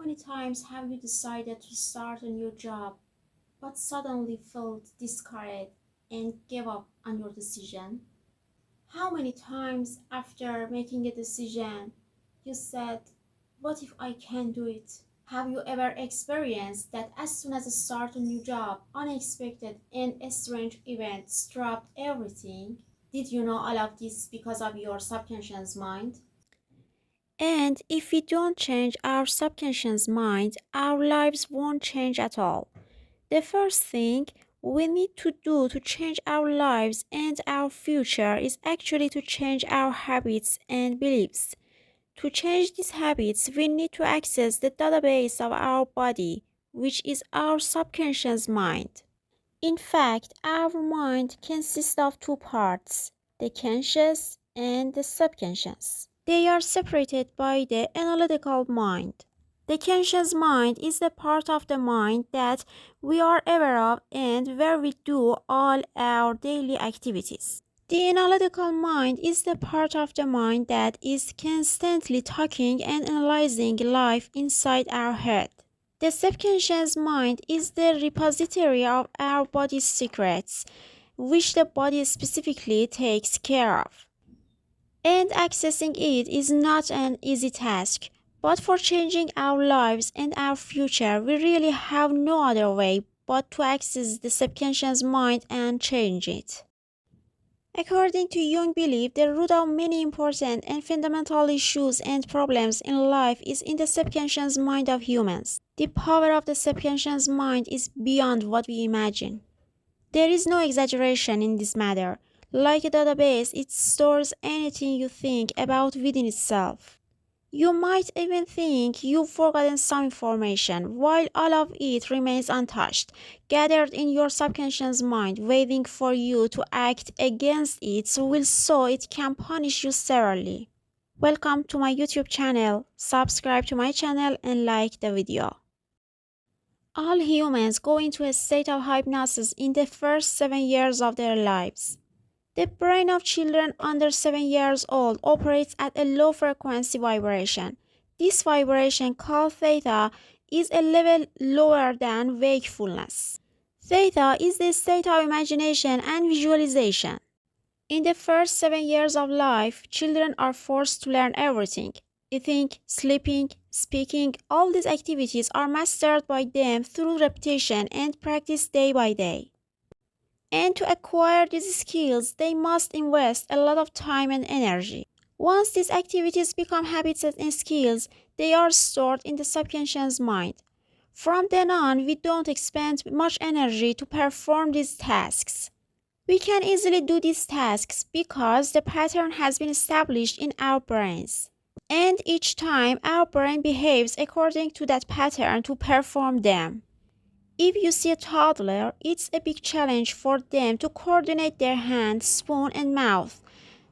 many times have you decided to start a new job but suddenly felt discouraged and gave up on your decision? How many times after making a decision you said, "What if I can't do it?" Have you ever experienced that as soon as you start a new job, unexpected and strange events disrupt everything? Did you know all of this because of your subconscious mind? And if we don't change our subconscious mind, our lives won't change at all. The first thing we need to do to change our lives and our future is actually to change our habits and beliefs. To change these habits, we need to access the database of our body, which is our subconscious mind. In fact, our mind consists of two parts, the conscious and the subconscious. They are separated by the analytical mind. The conscious mind is the part of the mind that we are aware of and where we do all our daily activities. The analytical mind is the part of the mind that is constantly talking and analyzing life inside our head. The subconscious mind is the repository of our body's secrets, which the body specifically takes care of. And accessing it is not an easy task, but for changing our lives and our future, we really have no other way but to access the subconscious mind and change it. According to Jung belief, the root of many important and fundamental issues and problems in life is in the subconscious mind of humans. The power of the subconscious mind is beyond what we imagine. There is no exaggeration in this matter. Like a database, it stores anything you think about within itself. You might even think you've forgotten some information, while all of it remains untouched, gathered in your subconscious mind, waiting for you to act against it so it can punish you severely. Welcome to my YouTube channel. Subscribe to my channel and like the video. All humans go into a state of hypnosis in the first 7 years of their lives. The brain of children under 7 years old operates at a low frequency vibration. This vibration, called theta, is a level lower than wakefulness. Theta is the state of imagination and visualization. In the first 7 years of life, children are forced to learn everything. Eating, sleeping, speaking, all these activities are mastered by them through repetition and practice day by day. And to acquire these skills, they must invest a lot of time and energy. Once these activities become habits and skills, they are stored in the subconscious mind. From then on, we don't expend much energy to perform these tasks. We can easily do these tasks because the pattern has been established in our brains. And each time, our brain behaves according to that pattern to perform them. If you see a toddler, it's a big challenge for them to coordinate their hands, spoon, and mouth.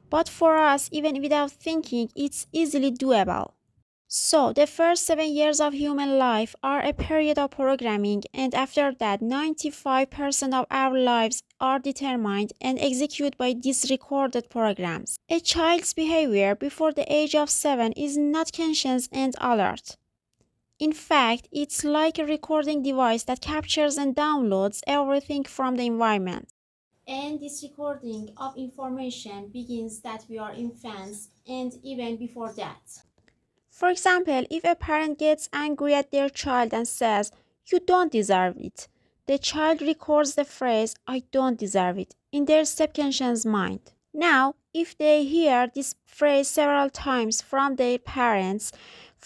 But for us, even without thinking, it's easily doable. So, the first 7 years of human life are a period of programming, and after that, 95% of our lives are determined and executed by these recorded programs. A child's behavior before the age of 7 is not conscious and alert. In fact, it's like a recording device that captures and downloads everything from the environment. And this recording of information begins that we are infants and even before that. For example, if a parent gets angry at their child and says, "You don't deserve it," the child records the phrase, "I don't deserve it," in their subconscious mind. Now, if they hear this phrase several times from their parents,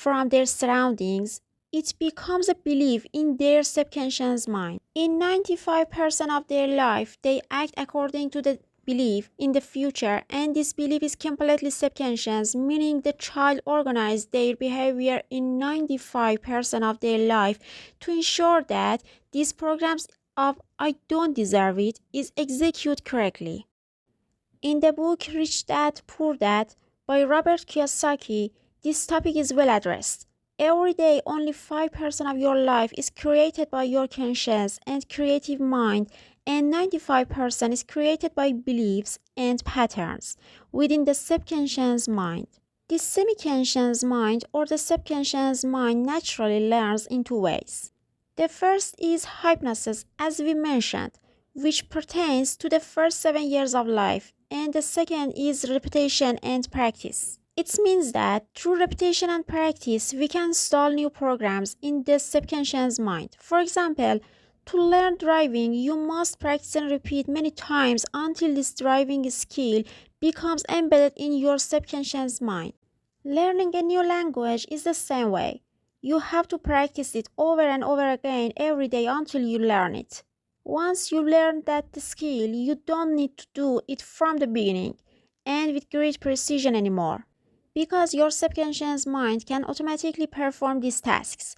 from their surroundings, it becomes a belief in their subconscious mind. In 95% of their life, they act according to the belief in the future, and this belief is completely subconscious, meaning the child organized their behavior in 95% of their life to ensure that these programs of "I don't deserve it" is executed correctly. In the book Rich Dad Poor Dad by Robert Kiyosaki, this topic is well addressed. Every day, only 5% of your life is created by your conscious and creative mind, and 95% is created by beliefs and patterns within the subconscious mind. The semi-conscious mind or the subconscious mind naturally learns in two ways. The first is hypnosis, as we mentioned, which pertains to the first 7 years of life, and the second is repetition and practice. It means that through repetition and practice, we can install new programs in the subconscious mind. For example, to learn driving, you must practice and repeat many times until this driving skill becomes embedded in your subconscious mind. Learning a new language is the same way. You have to practice it over and over again every day until you learn it. Once you learn that skill, you don't need to do it from the beginning and with great precision anymore, because your subconscious mind can automatically perform these tasks.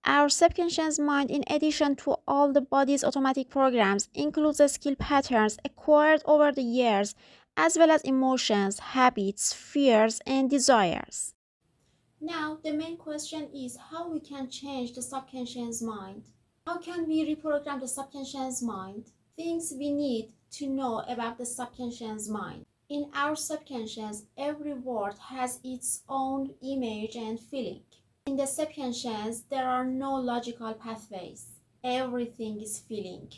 Our subconscious mind, in addition to all the body's automatic programs, includes the skill patterns acquired over the years, as well as emotions, habits, fears, and desires. Now, the main question is how we can change the subconscious mind. How can we reprogram the subconscious mind? Things we need to know about the subconscious mind. In our subconscious, every word has its own image and feeling. In the subconscious, there are no logical pathways. Everything is feeling.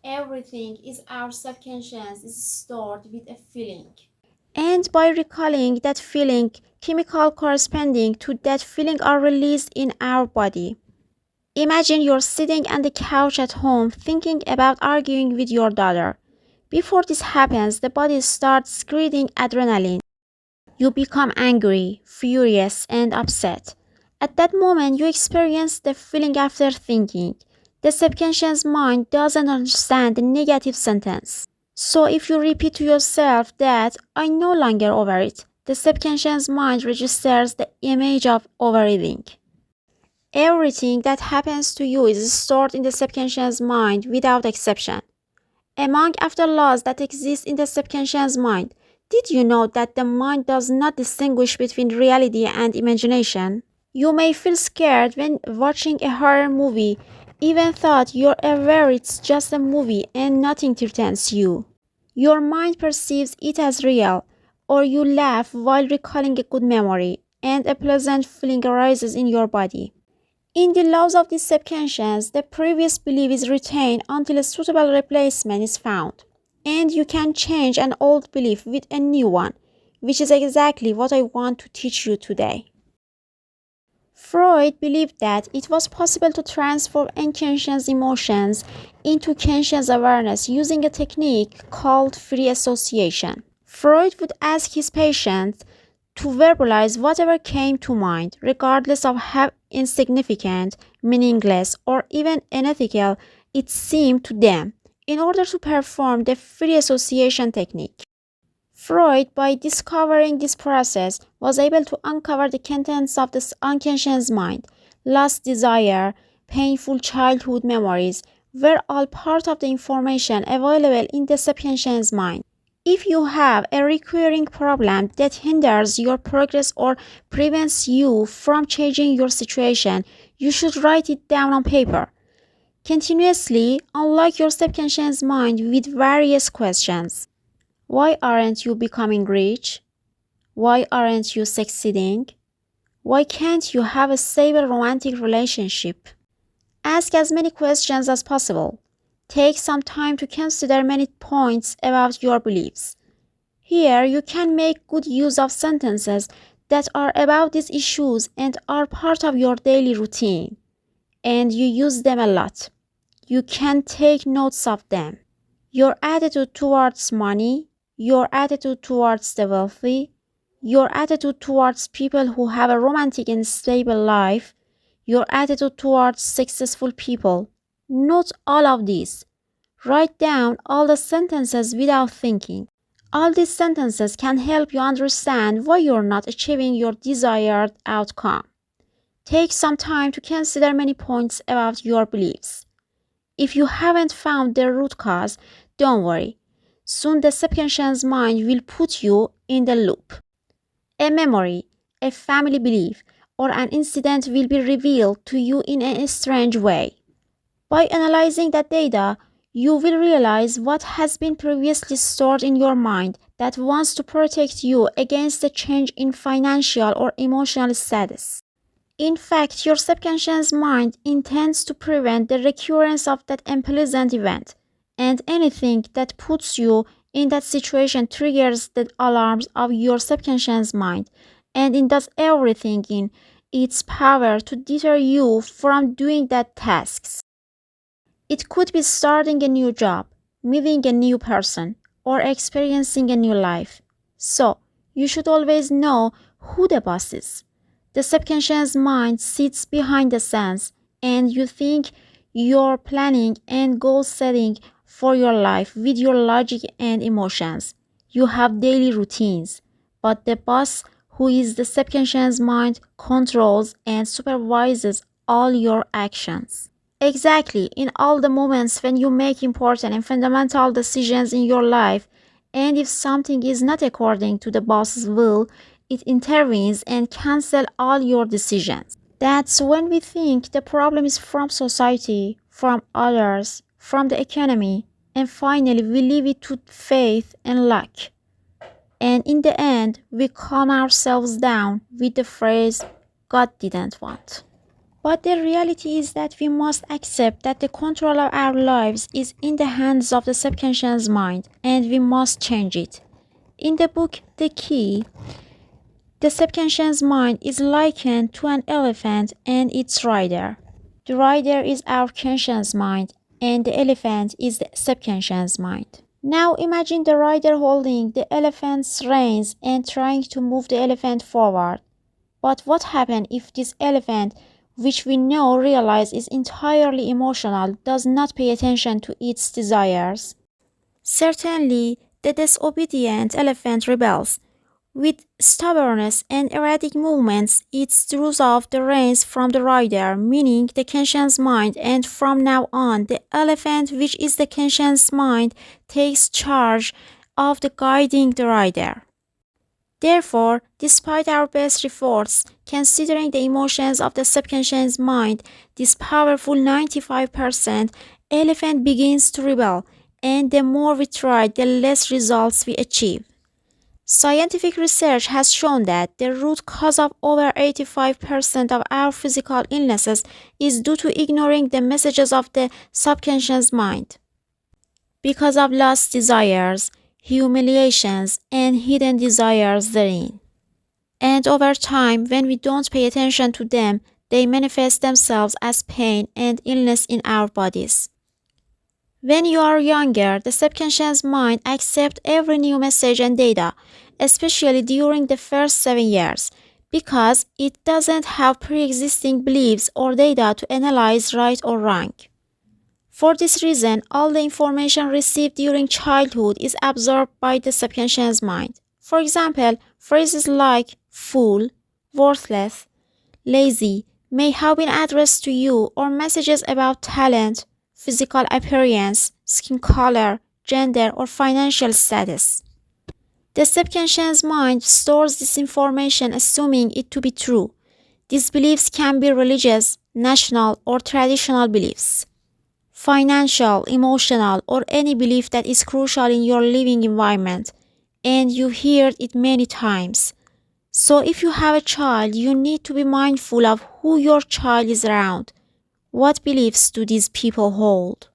Everything is our subconscious is stored with a feeling. And by recalling that feeling, chemical corresponding to that feeling are released in our body. Imagine you're sitting on the couch at home thinking about arguing with your daughter. Before this happens, the body starts secreting adrenaline. You become angry, furious, and upset. At that moment, you experience the feeling after thinking. The subconscious mind doesn't understand the negative sentence. So if you repeat to yourself that I'm no longer over it, the subconscious mind registers the image of overeating. Everything that happens to you is stored in the subconscious mind without exception. Among afterlaws that exist in the subconscious mind, did you know that the mind does not distinguish between reality and imagination? You may feel scared when watching a horror movie, even though you're aware it's just a movie and nothing threatens you. Your mind perceives it as real, or you laugh while recalling a good memory, and a pleasant feeling arises in your body. In the laws of the subconscious, the previous belief is retained until a suitable replacement is found, and you can change an old belief with a new one, which is exactly what I want to teach you today. Freud believed that it was possible to transform unconscious emotions into conscious awareness using a technique called free association. Freud would ask his patients to verbalize whatever came to mind, regardless of how insignificant, meaningless, or even unethical it seemed to them, in order to perform the free association technique. Freud, by discovering this process, was able to uncover the contents of the unconscious mind. Lost desire, painful childhood memories were all part of the information available in the subconscious mind. If you have a recurring problem that hinders your progress or prevents you from changing your situation, you should write it down on paper. Continuously unlock your subconscious mind with various questions. Why aren't you becoming rich? Why aren't you succeeding? Why can't you have a stable romantic relationship? Ask as many questions as possible. Take some time to consider many points about your beliefs. Here, you can make good use of sentences that are about these issues and are part of your daily routine, and you use them a lot. You can take notes of them. Your attitude towards money, your attitude towards the wealthy, your attitude towards people who have a romantic and stable life, your attitude towards successful people. Note all of these. Write down all the sentences without thinking. All these sentences can help you understand why you're not achieving your desired outcome. Take some time to consider many points about your beliefs. If you haven't found the root cause, don't worry. Soon the subconscious mind will put you in the loop. A memory, a family belief, or an incident will be revealed to you in a strange way. By analyzing that data, You will realize what has been previously stored in your mind that wants to protect you against a change in financial or emotional status. In fact, your subconscious mind intends to prevent the recurrence of that unpleasant event, and anything that puts you in that situation triggers the alarms of your subconscious mind, and it does everything in its power to deter you from doing that tasks. It could be starting a new job, meeting a new person, or experiencing a new life. So, you should always know who the boss is. The subconscious mind sits behind the scenes, and you think you're planning and goal setting for your life with your logic and emotions. You have daily routines, but the boss, who is the subconscious mind, controls and supervises all your actions. Exactly, in all the moments when you make important and fundamental decisions in your life, and if something is not according to the boss's will, it intervenes and cancels all your decisions. That's when we think the problem is from society, from others, from the economy, and finally we leave it to faith and luck. And in the end, we calm ourselves down with the phrase, God didn't want. But the reality is that we must accept that the control of our lives is in the hands of the subconscious mind, and we must change it. In the book The Key, the subconscious mind is likened to an elephant and its rider. The rider is our conscious mind, and the elephant is the subconscious mind. Now imagine the rider holding the elephant's reins and trying to move the elephant forward. But what happens if this elephant, which we now realize is entirely emotional, does not pay attention to its desires? Certainly, the disobedient elephant rebels. With stubbornness and erratic movements, it throws off the reins from the rider, meaning the conscious mind, and from now on, the elephant, which is the conscious mind, takes charge of the guiding the rider. Therefore, despite our best efforts, considering the emotions of the subconscious mind, this powerful 95% elephant begins to rebel, and the more we try, the less results we achieve. Scientific research has shown that the root cause of over 85% of our physical illnesses is due to ignoring the messages of the subconscious mind. Because of lost desires, humiliations, and hidden desires therein. And over time, when we don't pay attention to them, they manifest themselves as pain and illness in our bodies. When you are younger, the subconscious mind accepts every new message and data, especially during the first 7 years, because it doesn't have pre-existing beliefs or data to analyze right or wrong. For this reason, all the information received during childhood is absorbed by the subconscious mind. For example, phrases like fool, worthless, lazy may have been addressed to you, or messages about talent, physical appearance, skin color, gender, or financial status. The subconscious mind stores this information assuming it to be true. These beliefs can be religious, national, or traditional beliefs, financial, emotional, or any belief that is crucial in your living environment, and you heard it many times. So if you have a child, you need to be mindful of who your child is around. What beliefs do these people hold?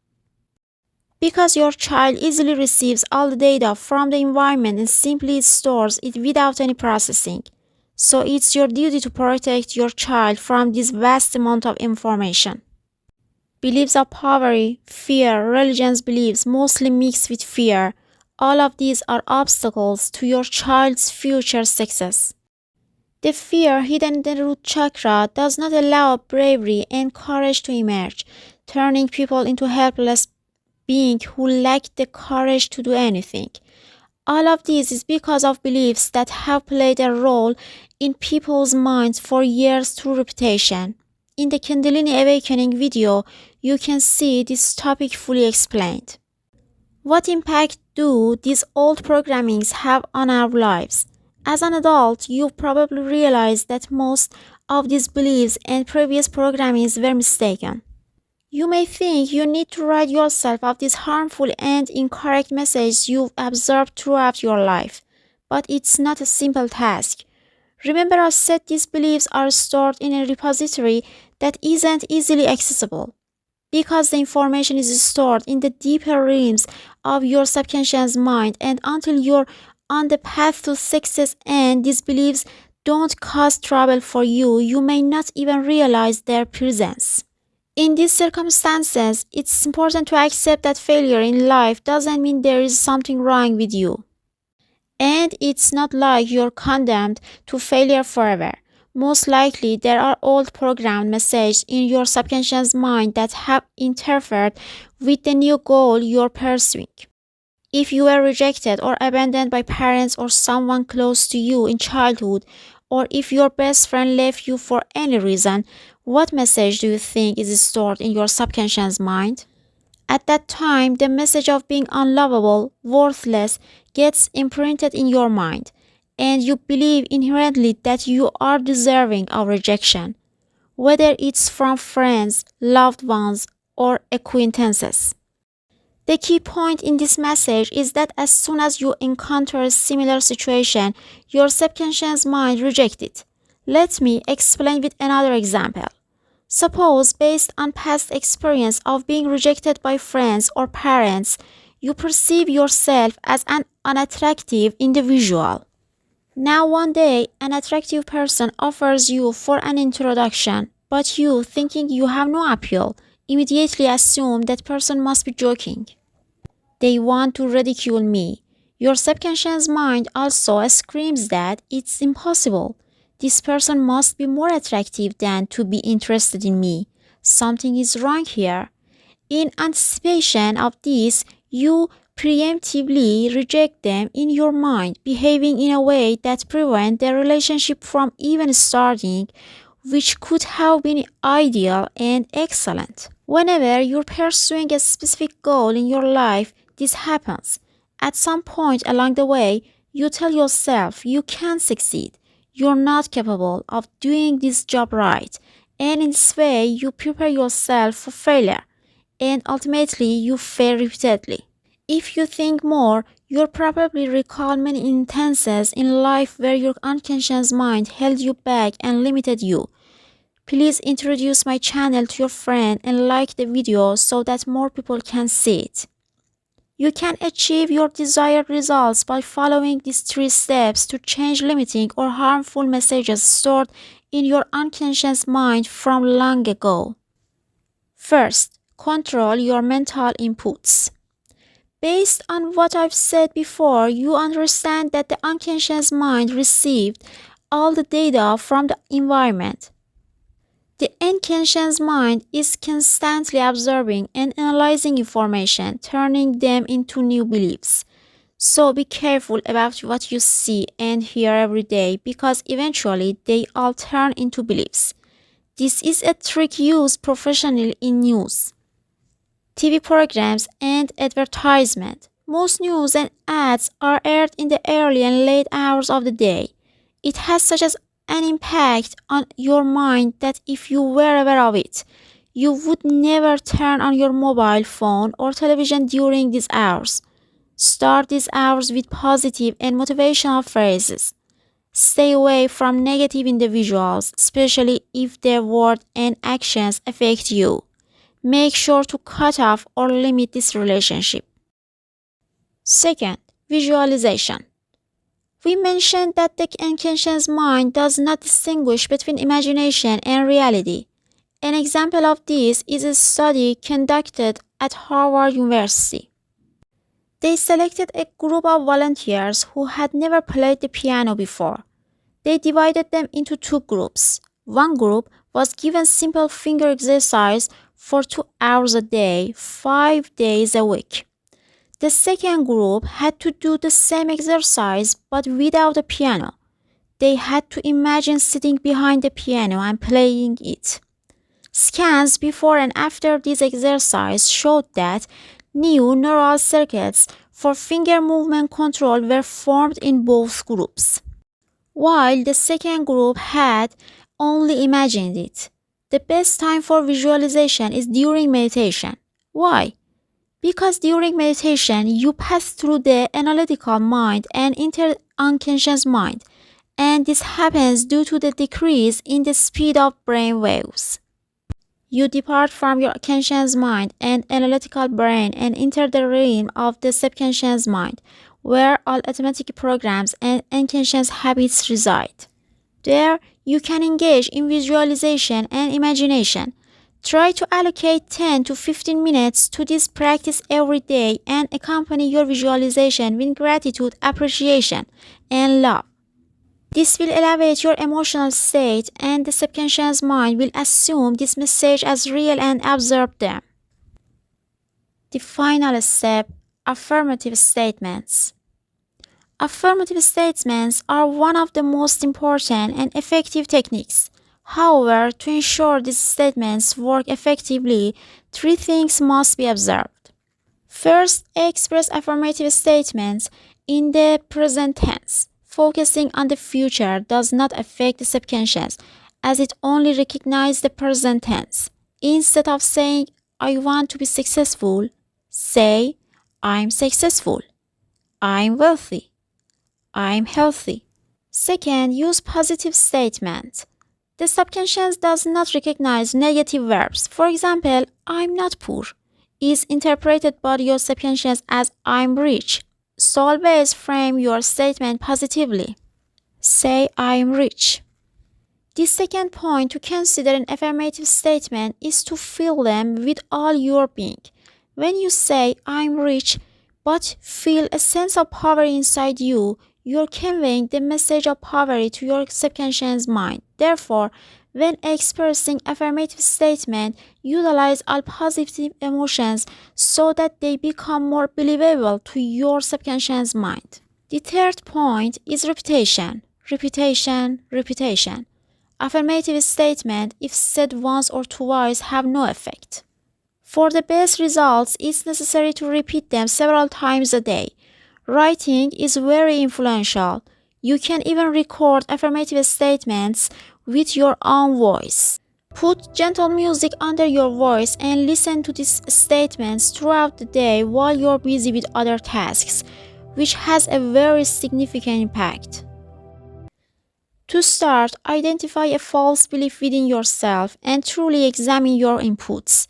Because your child easily receives all the data from the environment and simply stores it without any processing. So it's your duty to protect your child from this vast amount of information. Beliefs of poverty, fear, religion's beliefs, mostly mixed with fear. All of these are obstacles to your child's future success. The fear hidden in the root chakra does not allow bravery and courage to emerge, turning people into helpless beings who lack the courage to do anything. All of this is because of beliefs that have played a role in people's minds for years through repetition. In the Kundalini Awakening video, you can see this topic fully explained. What impact do these old programmings have on our lives? As an adult, you probably realize that most of these beliefs and previous programmings were mistaken. You may think you need to rid yourself of these harmful and incorrect messages you've absorbed throughout your life, but it's not a simple task. Remember, I said these beliefs are stored in a repository that isn't easily accessible. Because the information is stored in the deeper realms of your subconscious mind, and until you're on the path to success and these beliefs don't cause trouble for you, you may not even realize their presence. In these circumstances, it's important to accept that failure in life doesn't mean there is something wrong with you. And it's not like you're condemned to failure forever. Most likely, there are old programmed messages in your subconscious mind that have interfered with the new goal you're pursuing. If you were rejected or abandoned by parents or someone close to you in childhood, or if your best friend left you for any reason, what message do you think is stored in your subconscious mind? At that time, the message of being unlovable, worthless, gets imprinted in your mind, and you believe inherently that you are deserving of rejection, whether it's from friends, loved ones, or acquaintances. The key point in this message is that as soon as you encounter a similar situation, your subconscious mind rejects it. Let me explain with another example. Suppose, based on past experience of being rejected by friends or parents, you perceive yourself as an unattractive individual. Now one day, an attractive person offers you for an introduction, but you, thinking you have no appeal, immediately assume that person must be joking. They want to ridicule me. Your subconscious mind also screams that it's impossible. This person must be more attractive than to be interested in me. Something is wrong here. In anticipation of this, you preemptively reject them in your mind, behaving in a way that prevents the relationship from even starting, which could have been ideal and excellent. Whenever you're pursuing a specific goal in your life, this happens. At some point along the way, you tell yourself you can't succeed. You're not capable of doing this job right. And in this way, you prepare yourself for failure. And ultimately, you fail repeatedly. If you think more, you'll probably recall many instances in life where your unconscious mind held you back and limited you. Please introduce my channel to your friend and like the video so that more people can see it. You can achieve your desired results by following these 3 steps to change limiting or harmful messages stored in your unconscious mind from long ago. First, control your mental inputs. Based on what I've said before, you understand that the unconscious mind received all the data from the environment. The unconscious mind is constantly absorbing and analyzing information, turning them into new beliefs. So be careful about what you see and hear every day because eventually they all turn into beliefs. This is a trick used professionally in news, TV programs, and advertisement. Most news and ads are aired in the early and late hours of the day. It has such an impact on your mind that if you were aware of it, you would never turn on your mobile phone or television during these hours. Start these hours with positive and motivational phrases. Stay away from negative individuals, especially if their words and actions affect you. Make sure to cut off or limit this relationship. Second, visualization. We mentioned that the unconscious mind does not distinguish between imagination and reality. An example of this is a study conducted at Harvard University. They selected a group of volunteers who had never played the piano before. They divided them into 2 groups. One group was given simple finger exercise for 2 hours a day, 5 days a week. The second group had to do the same exercise but without a piano. They had to imagine sitting behind the piano and playing it. Scans before and after this exercise showed that new neural circuits for finger movement control were formed in both groups. While the second group had only imagined it, The best time for visualization is during meditation. Why? Because during meditation, you pass through the analytical mind and enter unconscious mind, and this happens due to the decrease in the speed of brain waves. You depart from your conscious mind and analytical brain and enter the realm of the subconscious mind, where all automatic programs and unconscious habits reside. There, you can engage in visualization and imagination. Try to allocate 10 to 15 minutes to this practice every day and accompany your visualization with gratitude, appreciation, and love. This will elevate your emotional state, and the subconscious mind will assume this message as real and absorb them. The final step, affirmative statements. Affirmative statements are one of the most important and effective techniques. However, to ensure these statements work effectively, three things must be observed. First, express affirmative statements in the present tense. Focusing on the future does not affect the subconscious, as it only recognizes the present tense. Instead of saying, I want to be successful, say, I'm successful, I'm wealthy, I'm healthy. Second, use positive statements. The subconscious does not recognize negative verbs. For example, I'm not poor is interpreted by your subconscious as I'm rich. So always frame your statement positively. Say I'm rich. The second point to consider an affirmative statement is to fill them with all your being. When you say I'm rich but feel a sense of poverty inside you, you're conveying the message of poverty to your subconscious mind. Therefore, when expressing affirmative statement, utilize all positive emotions so that they become more believable to your subconscious mind. The third point is repetition. Repetition, repetition. Affirmative statements, if said once or twice, have no effect. For the best results, it's necessary to repeat them several times a day. Writing is very influential. You can even record affirmative statements with your own voice. Put gentle music under your voice and listen to these statements throughout the day while you're busy with other tasks, which has a very significant impact. To start, identify a false belief within yourself and truly examine your inputs.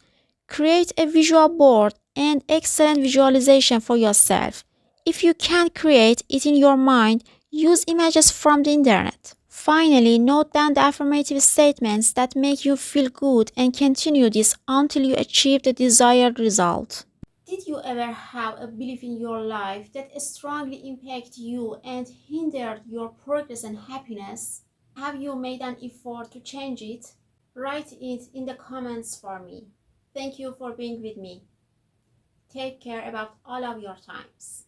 Create a visual board and excellent visualization for yourself. If you can't create it in your mind, use images from the internet. Finally, note down the affirmative statements that make you feel good and continue this until you achieve the desired result. Did you ever have a belief in your life that strongly impacted you and hindered your progress and happiness? Have you made an effort to change it? Write it in the comments for me. Thank you for being with me. Take care about all of your times.